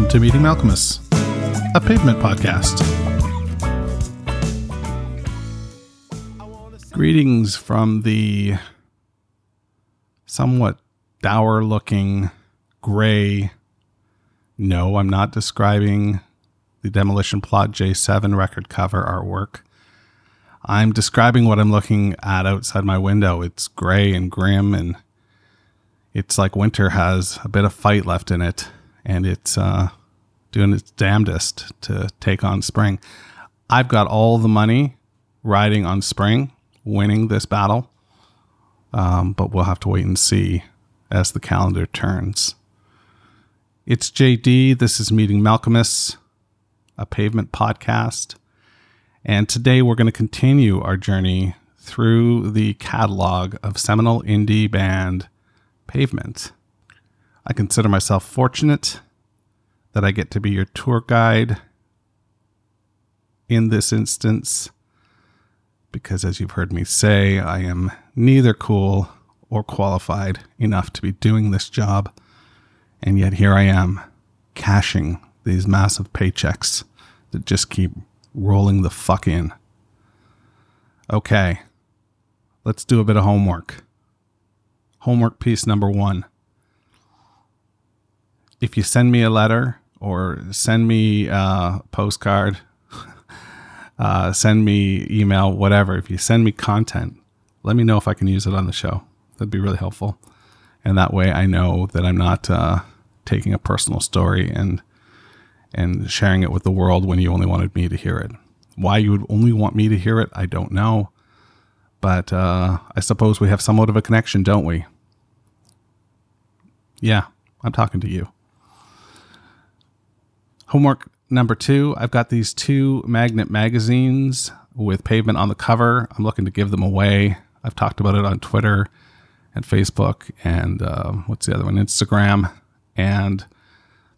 Welcome to Meeting Malcolmus, a pavement podcast. Greetings from the somewhat dour-looking gray. No, I'm not describing the Demolition Plot J7 record cover artwork. I'm describing what I'm looking at outside my window. It's gray and grim, and it's like winter has a bit of fight left in it, and it's doing its damnedest to take on spring. I've got all the money riding on spring, winning this battle, but we'll have to wait and see as the calendar turns. It's JD. This is Meeting Malcolmus, a pavement podcast. And today we're going to continue our journey through the catalog of seminal indie band Pavement. I consider myself fortunate that I get to be your tour guide in this instance, because as you've heard me say, I am neither cool or qualified enough to be doing this job. And yet here I am, cashing these massive paychecks that just keep rolling the fuck in. Okay, let's do a bit of homework. Homework piece number 1. If you send me a letter or send me a postcard, send me email, whatever, if you send me content, let me know if I can use it on the show. That'd be really helpful. And that way I know that I'm not taking a personal story and sharing it with the world when you only wanted me to hear it. Why you would only want me to hear it, I don't know. But I suppose we have somewhat of a connection, don't we? Yeah, I'm talking to you. Homework number 2, I've got these 2 magnet magazines with Pavement on the cover. I'm looking to give them away. I've talked about it on Twitter and Facebook and what's the other one? Instagram. And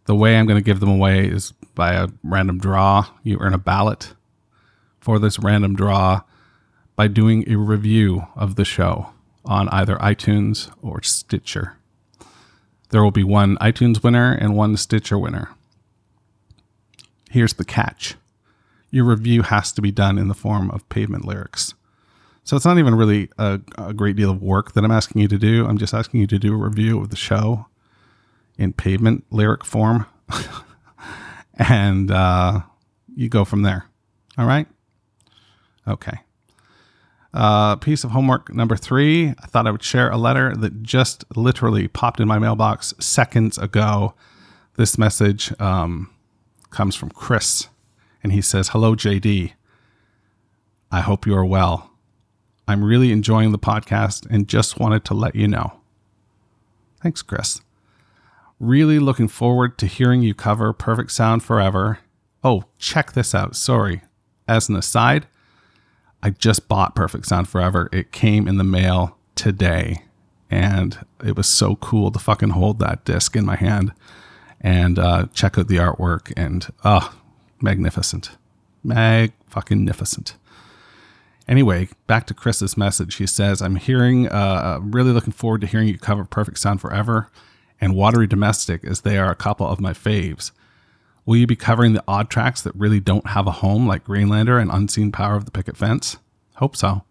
the way I'm going to give them away is by a random draw. You earn a ballot for this random draw by doing a review of the show on either iTunes or Stitcher. There will be one iTunes winner and one Stitcher winner. Here's the catch. Your review has to be done in the form of Pavement lyrics. So it's not even really a great deal of work that I'm asking you to do. I'm just asking you to do a review of the show in Pavement lyric form. And you go from there. All right? Okay. Piece of homework number 3. I thought I would share a letter that just literally popped in my mailbox seconds ago. This message comes from Chris, and he says, "Hello, JD. I hope you are well. I'm really enjoying the podcast and just wanted to let you know." Thanks, Chris. "Really looking forward to hearing you cover Perfect Sound Forever." Oh, check this out. Sorry. As an aside, I just bought Perfect Sound Forever. It came in the mail today, and it was so cool to fucking hold that disc in my hand and check out the artwork. And magnificent. Mag-fucking-nificent. Anyway, back to Chris's message. He says, "I'm really looking forward to hearing you cover Perfect Sound Forever and Watery Domestic, as they are a couple of my faves. Will you be covering the odd tracks that really don't have a home, like Greenlander and Unseen Power of the Picket Fence? Hope so.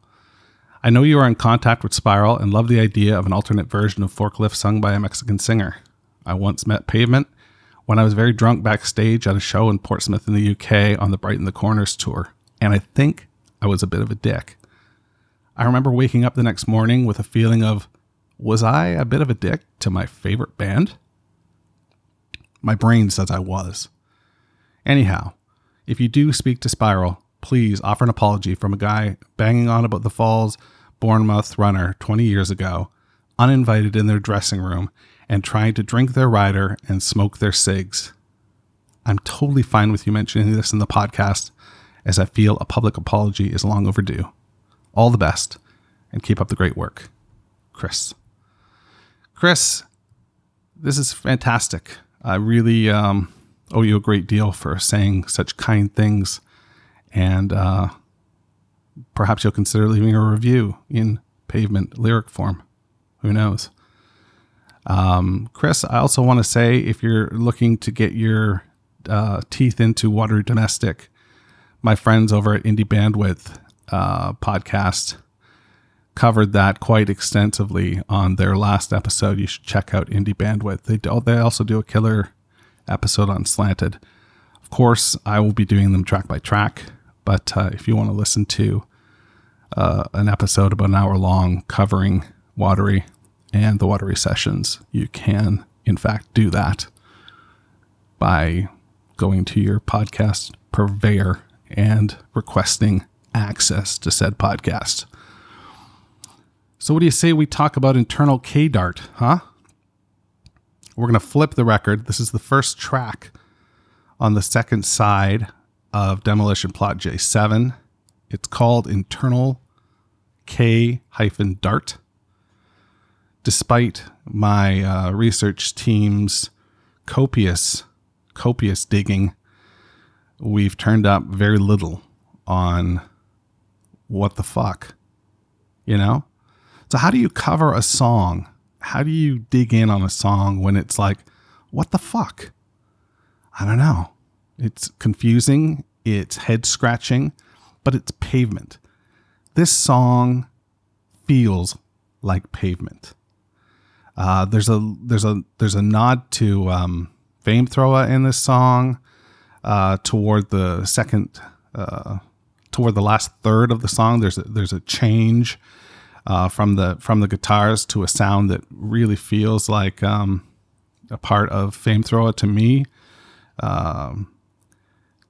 I know you are in contact with Spiral and love the idea of an alternate version of Forklift sung by a Mexican singer. I once met Pavement when I was very drunk backstage at a show in Portsmouth in the UK on the Brighten the Corners tour, and I think I was a bit of a dick. I remember waking up the next morning with a feeling of, was I a bit of a dick to my favorite band? My brain says I was. Anyhow, if you do speak to Spiral, please offer an apology from a guy banging on about the Falls Bournemouth runner 20 years ago, uninvited in their dressing room, and trying to drink their rider and smoke their cigs. I'm totally fine with you mentioning this in the podcast, as I feel a public apology is long overdue. All the best, and keep up the great work. Chris. Chris, this is fantastic. I really owe you a great deal for saying such kind things, and perhaps you'll consider leaving a review in Pavement lyric form. Who knows? Chris, I also want to say, if you're looking to get your teeth into Watery Domestic, my friends over at Indie Bandwidth podcast covered that quite extensively on their last episode. You should check out Indie Bandwidth. They also do a killer episode on Slanted. Of course, I will be doing them track by track, but if you want to listen to an episode about an hour long covering Watery and the Watery sessions, you can, in fact, do that by going to your podcast purveyor and requesting access to said podcast. So what do you say we talk about internal K-Dart, huh? We're going to flip the record. This is the first track on the second side of Demolition Plot J7. It's called Internal K-Dart. Despite my research team's copious digging, we've turned up very little on what the fuck, you know? So how do you cover a song? How do you dig in on a song when it's like, what the fuck? I don't know. It's confusing. It's head scratching, but it's Pavement. This song feels like Pavement. There's a nod to Flamethrower in this song. Toward the last third of the song, there's a change from the guitars to a sound that really feels like a part of Flamethrower to me.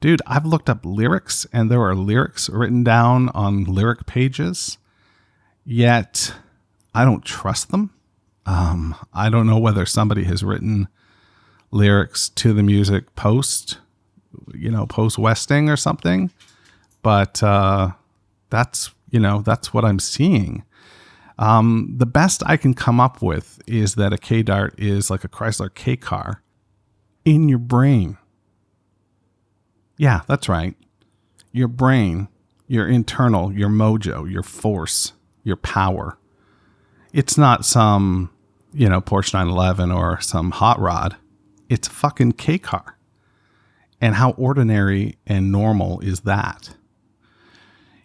Dude, I've looked up lyrics, and there are lyrics written down on lyric pages, yet I don't trust them. I don't know whether somebody has written lyrics to the music post Westing or something, but that's what I'm seeing. The best I can come up with is that a K-Dart is like a Chrysler K car in your brain. Yeah, that's right. Your brain, your internal, your mojo, your force, your power. It's not some, Porsche 911 or some hot rod. It's a fucking K car. And how ordinary and normal is that?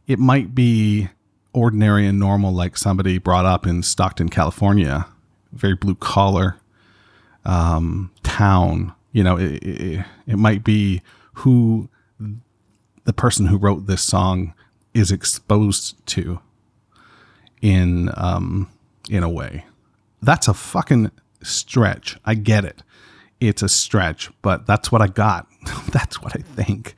It might be ordinary and normal like somebody brought up in Stockton, California, very blue collar town. It might be who the person who wrote this song is exposed to in a way. That's a fucking stretch. I get it. It's a stretch, but that's what I got. That's what I think.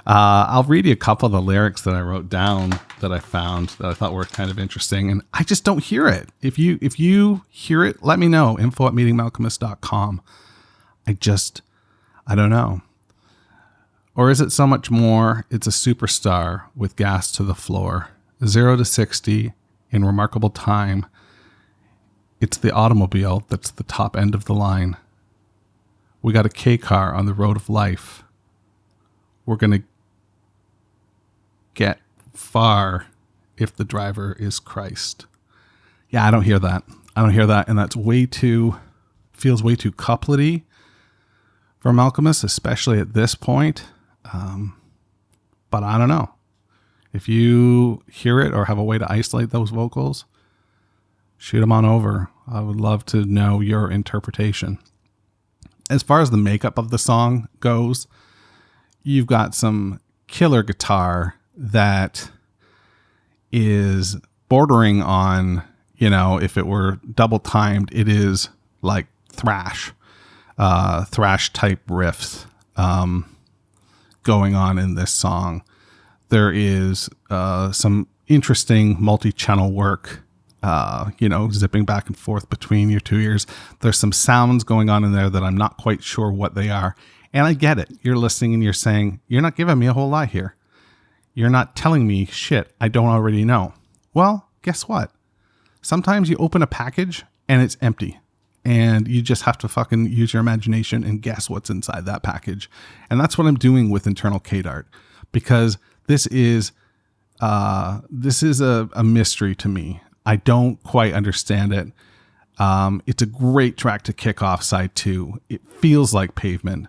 I'll read you a couple of the lyrics that I wrote down that I found that I thought were kind of interesting, and I just don't hear it. If you hear it, let me know. info@meetingmalcolmist.com. I don't know. Or is it so much more? It's a superstar with gas to the floor. 0 to 60 in remarkable time. It's the automobile that's the top end of the line. We got a K car on the road of life. We're going to get far if the driver is Christ. Yeah, I don't hear that. And that's feels way too couplety for Malcolmus, especially at this point. But I don't know. If you hear it or have a way to isolate those vocals, shoot them on over. I would love to know your interpretation. As far as the makeup of the song goes, you've got some killer guitar that is bordering on, if it were double timed, it is like thrash type riffs going on in this song. There is some interesting multi-channel work, zipping back and forth between your two ears. There's some sounds going on in there that I'm not quite sure what they are. And I get it. You're listening and you're saying, you're not giving me a whole lot here. You're not telling me shit I don't already know. Well, guess what? Sometimes you open a package and it's empty. And you just have to fucking use your imagination and guess what's inside that package. And that's what I'm doing with Internal K-Dart. Because this is a mystery to me. I don't quite understand it. It's a great track to kick off side 2. It feels like Pavement.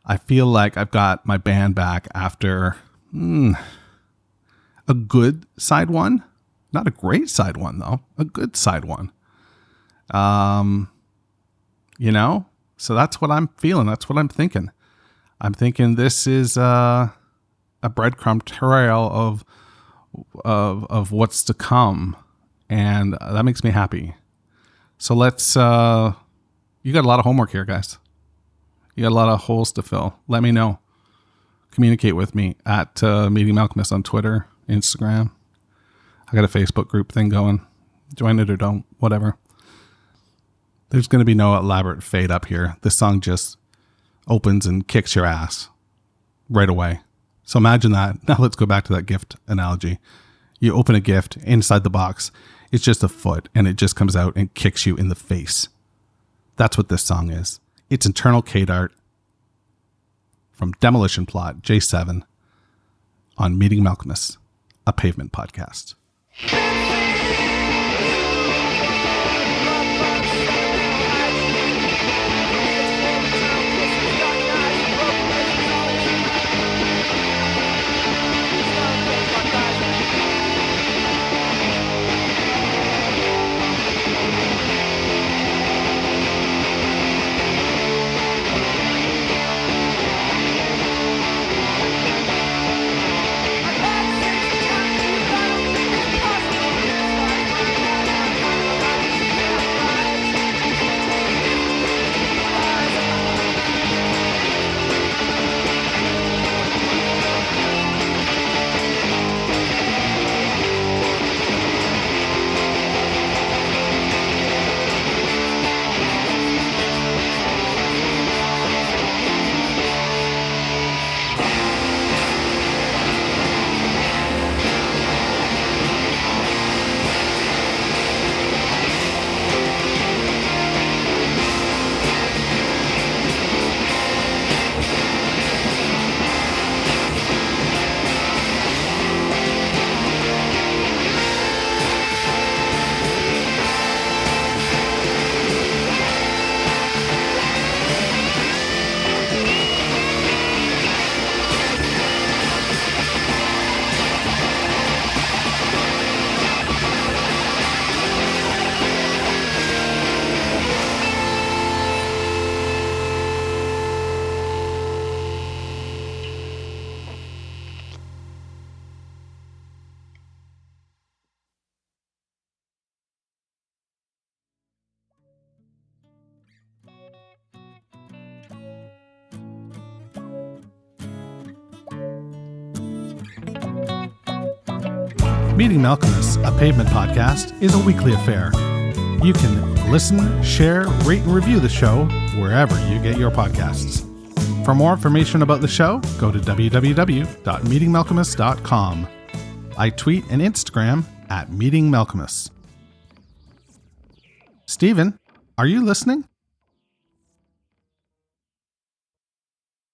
I feel like I've got my band back after a good side 1. Not a great side 1, though. A good side 1. So that's what I'm feeling. That's what I'm thinking. I'm thinking this is a breadcrumb trail of what's to come. And that makes me happy. So let's, you got a lot of homework here, guys. You got a lot of holes to fill. Let me know. Communicate with me at Meeting Malcolmus on Twitter, Instagram. I got a Facebook group thing going. Join it or don't, whatever. There's going to be no elaborate fade up here. This song just opens and kicks your ass right away. So imagine that. Now let's go back to that gift analogy. You open a gift, inside the box, it's just a foot, and it just comes out and kicks you in the face. That's what this song is. It's Internal K-Dart from Demolition Plot, J7, on Meeting Malcolmus, a Pavement podcast. Meeting Malcolmus, a Pavement podcast, is a weekly affair. You can listen, share, rate, and review the show wherever you get your podcasts. For more information about the show, go to www.meetingmalcolmus.com. I tweet and Instagram at Meeting Malcolmus. Steven, are you listening?